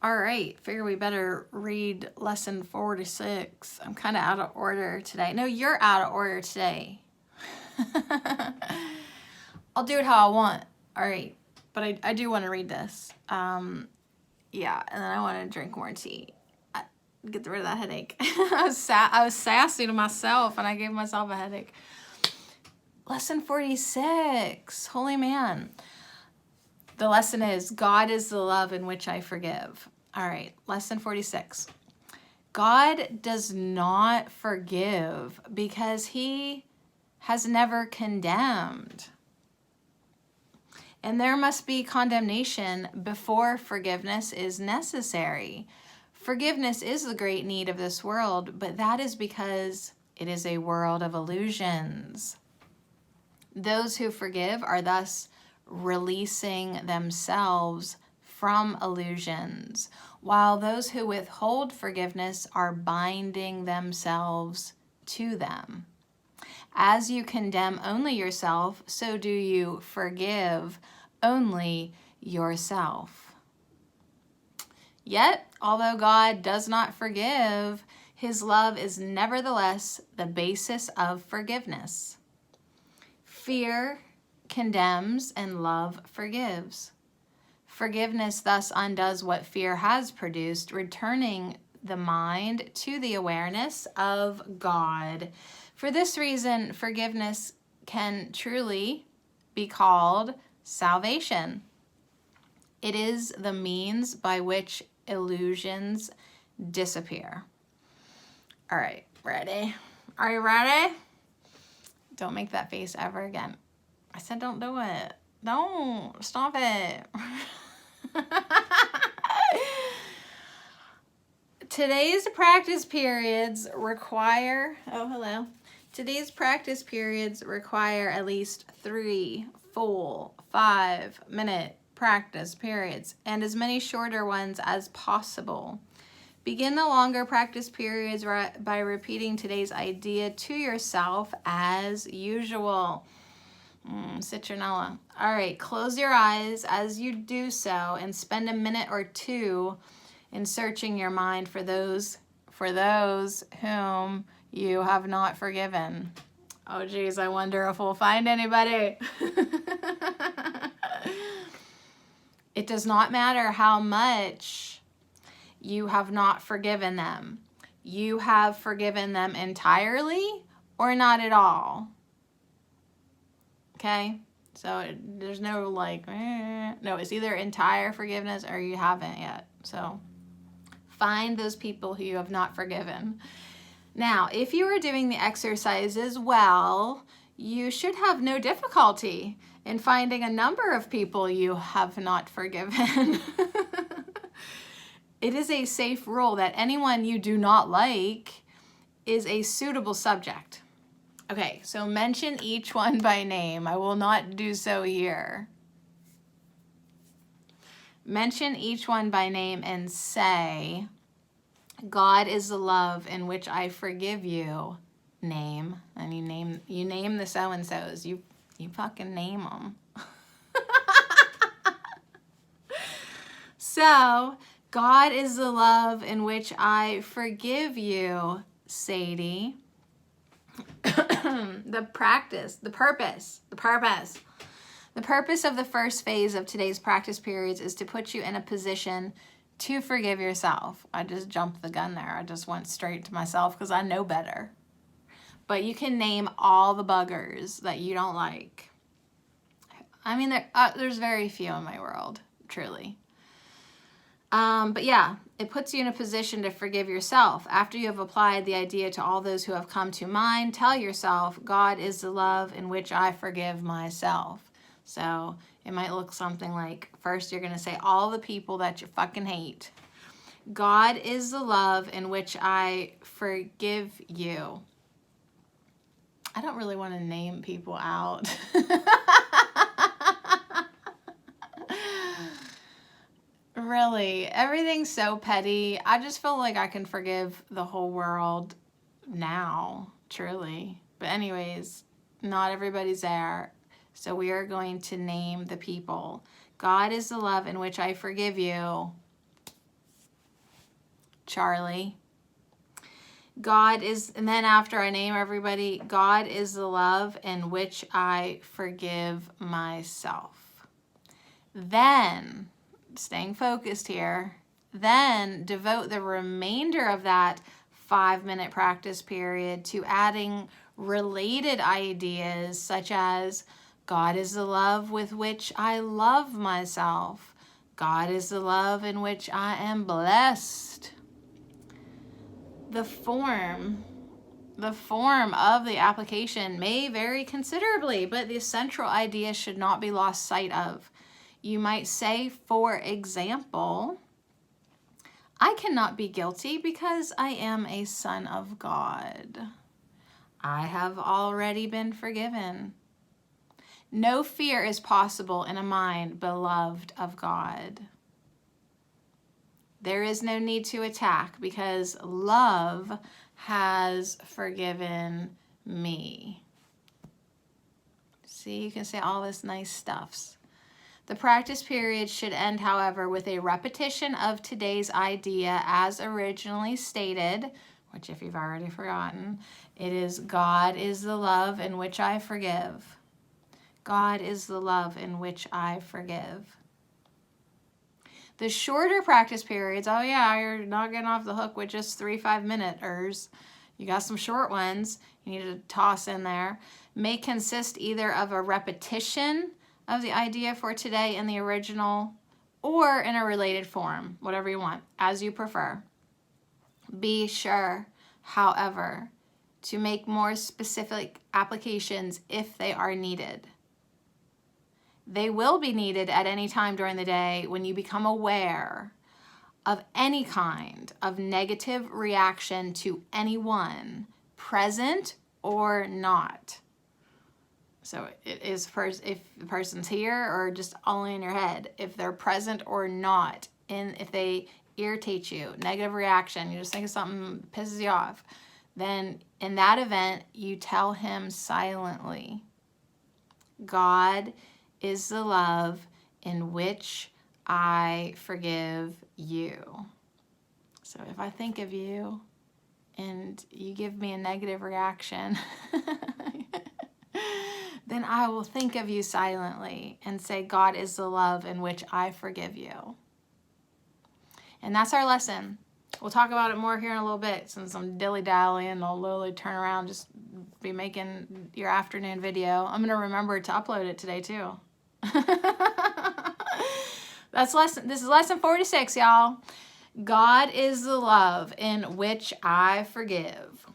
All right, figure we better read lesson 46. I'm kind of out of order today. No, you're out of order today. I'll do it how I want. All right, but I do want to read this. Yeah, and then I want to drink more tea. Get rid of that headache. I was sassy to myself, and I gave myself a headache. Lesson 46. Holy man. The lesson is, God is the love in which I forgive. All right, lesson 46. God does not forgive because he has never condemned. And there must be condemnation before forgiveness is necessary. Forgiveness is the great need of this world, but that is because it is a world of illusions. Those who forgive are thus releasing themselves from illusions, while those who withhold forgiveness are binding themselves to them. As you condemn only yourself, so do you forgive only yourself. Yet, although God does not forgive, his love is nevertheless the basis of forgiveness. Fear condemns and love forgives. Forgiveness thus undoes what fear has produced, returning the mind to the awareness of God. For this reason, forgiveness can truly be called salvation. It is the means by which illusions disappear. All right, ready? Are you ready? Don't make that face ever again. I said don't do it. Don't. Stop it. Today's practice periods require, Today's practice periods require at least 3 full 5-minute practice periods and as many shorter ones as possible. Begin the longer practice periods by repeating today's idea to yourself as usual. Citronella. All right, close your eyes as you do so and spend a minute or two in searching your mind for those whom you have not forgiven. Oh geez, I wonder if we'll find anybody. It does not matter how much you have not forgiven them. You have forgiven them entirely or not at all. Okay? So there's no no, it's either entire forgiveness or you haven't yet. So find those people who you have not forgiven. Now, if you are doing the exercises well, you should have no difficulty in finding a number of people you have not forgiven. It is a safe rule that anyone you do not like is a suitable subject. Okay, so mention each one by name. I will not do so here. Mention each one by name and say, God is the love in which I forgive you. Name. And you name the so-and-sos. You fucking name them. So, God is the love in which I forgive you, Sadie. The purpose of the first phase of today's practice periods is to put you in a position to forgive yourself. I just jumped the gun there. I just went straight to myself because I know better. But you can name all the buggers that you don't like. I mean, there's very few in my world, truly. But yeah, it puts you in a position to forgive yourself. After you have applied the idea to all those who have come to mind, tell yourself, God is the love in which I forgive myself. So it might look something like, first you're going to say all the people that you fucking hate. God is the love in which I forgive you. I don't really want to name people out. Really, everything's so petty. I just feel like I can forgive the whole world now, truly. But anyways, not everybody's there. So we are going to name the people. God is the love in which I forgive you. Charlie. God is, and then after I name everybody, God is the love in which I forgive myself. Then, staying focused here, then devote the remainder of that 5-minute practice period to adding related ideas such as God is the love with which I love myself. God is the love in which I am blessed. The form of the application may vary considerably, but the central idea should not be lost sight of. You might say, for example, I cannot be guilty because I am a son of God. I have already been forgiven. No fear is possible in a mind beloved of God. There is no need to attack because love has forgiven me. See, you can say all this nice stuffs. The practice period should end, however, with a repetition of today's idea as originally stated, which if you've already forgotten, it is God is the love in which I forgive. God is the love in which I forgive. The shorter practice periods, oh yeah, you're not getting off the hook with just 3 5-minuters. You got some short ones you need to toss in there. May consist either of a repetition of the idea for today in the original or in a related form, whatever you want, as you prefer. Be sure, however, to make more specific applications if they are needed. They will be needed at any time during the day when you become aware of any kind of negative reaction to anyone, present or not. So it is if the person's here or just only in your head, if they're present or not, and if they irritate you, negative reaction, you just think of something that pisses you off, then in that event, you tell him silently, God is the love in which I forgive you. So if I think of you and you give me a negative reaction, then I will think of you silently and say, God is the love in which I forgive you. And that's our lesson. We'll talk about it more here in a little bit since I'm dilly-dallying. I'll literally turn around, just be making your afternoon video. I'm going to remember to upload it today too. This is lesson 46, y'all. God is the love in which I forgive.